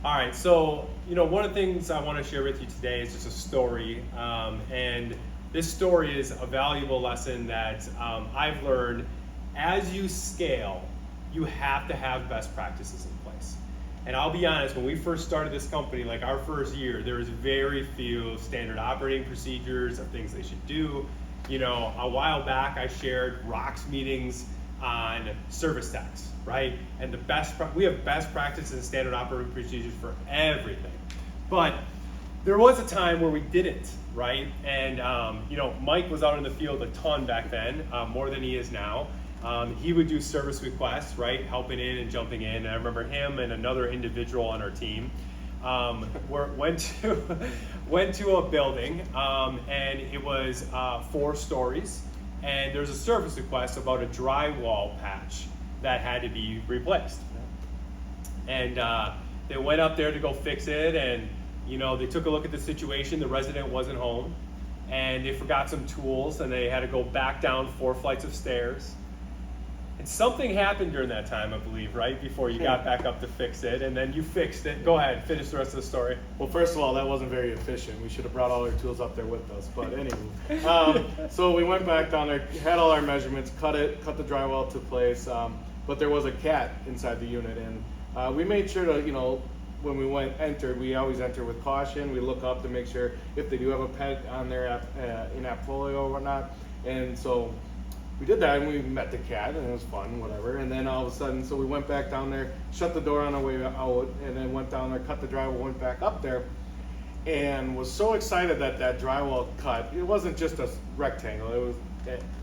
All right, so one of the things I want to share with you today is just a story, and this story is a valuable lesson that I've learned. As you scale, you have to have best practices in place. And I'll be honest, when we first started this company, like our first year, there was very few standard operating procedures of things they should do. A while back I shared rocks meetings on service tax, right? And we have best practices and standard operating procedures for everything. But there was a time where we didn't, right? And Mike was out in the field a ton back then, more than he is now. He would do service requests, right? Helping in and jumping in. And I remember him and another individual on our team went to a building, and it was 4 stories. And there's a service request about a drywall patch that had to be replaced. And they went up there to go fix it, and they took a look at the situation. The resident wasn't home, and they forgot some tools, and they had to go back down 4 flights of stairs. And something happened during that time, I believe, right? Before you got back up to fix it, and then you fixed it. Go ahead, finish the rest of the story. Well, first of all, that wasn't very efficient. We should have brought all our tools up there with us. But anyway, so we went back down there, had all our measurements, cut the drywall to place. But there was a cat inside the unit, and we made sure to, when we entered, we always enter with caution. We look up to make sure if they do have a pet on their in portfolio or whatnot. And so we did that, and we met the cat, and it was fun, whatever. And then all of a sudden, so we went back down there, shut the door on our way out, and then went down there, cut the drywall, went back up there, and was so excited that drywall cut. It wasn't just a rectangle; it was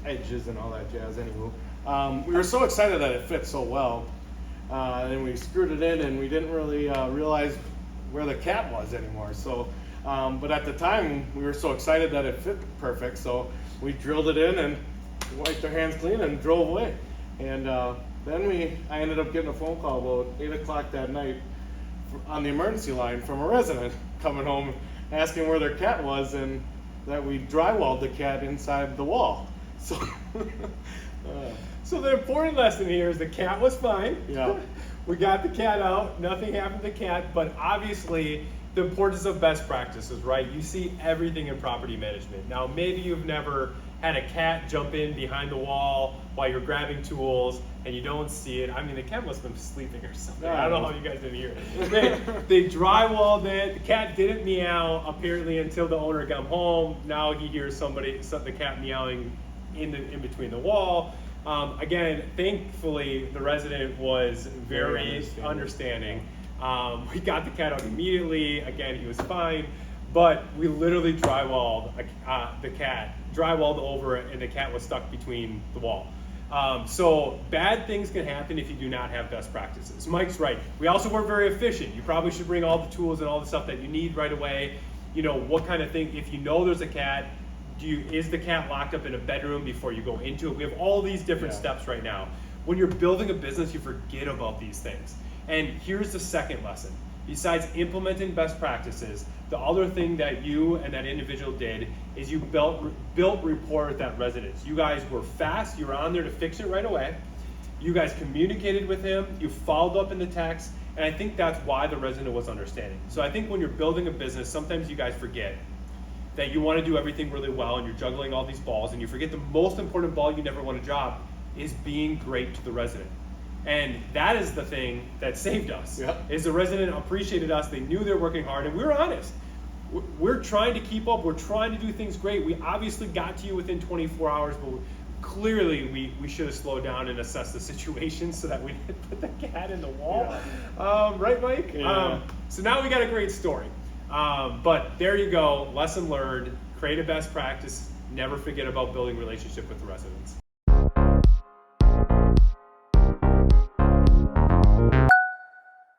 edges and all that jazz. Anywho, we were so excited that it fit so well, and we screwed it in, and we didn't really realize where the cat was anymore. So, but at the time, we were so excited that it fit perfect, so we drilled it in and wiped our hands clean and drove away. And then I ended up getting a phone call about 8 o'clock that night on the emergency line from a resident coming home asking where their cat was, and that we drywalled the cat inside the wall. So, So the important lesson here is the cat was fine. Yeah. We got the cat out, nothing happened to the cat, but obviously the importance of best practices, right? You see everything in property management. Now, maybe you've never had a cat jump in behind the wall while you're grabbing tools and you don't see it. I mean, the cat must have been sleeping or something. I don't know how you guys didn't hear it. They drywalled it. The cat didn't meow apparently until the owner got home. Now he hears the cat meowing in between the wall. Again, thankfully, the resident was very understanding. We got the cat out immediately. Again, he was fine, but we literally drywalled the cat, drywalled over it, and the cat was stuck between the wall. So bad things can happen if you do not have best practices. Mike's right. We also weren't very efficient. You probably should bring all the tools and all the stuff that you need right away. What kind of thing, if you know there's a cat, is the cat locked up in a bedroom before you go into it? We have all these different steps right now. When you're building a business, you forget about these things. And here's the second lesson. Besides implementing best practices, the other thing that you and that individual did is you built rapport with that resident. You guys were fast. You were on there to fix it right away. You guys communicated with him. You followed up in the text. And I think that's why the resident was understanding. So I think when you're building a business, sometimes you guys forget that you want to do everything really well and you're juggling all these balls, and you forget the most important ball you never want to drop is being great to the resident. And that is the thing that saved us. Is the resident appreciated us, they knew they were working hard, and we were honest. We're trying to keep up, we're trying to do things great. We obviously got to you within 24 hours, but clearly we should have slowed down and assessed the situation so that we didn't put the cat in the wall. Right, Mike? So now we got a great story. But there you go, lesson learned, create a best practice, never forget about building relationship with the residents.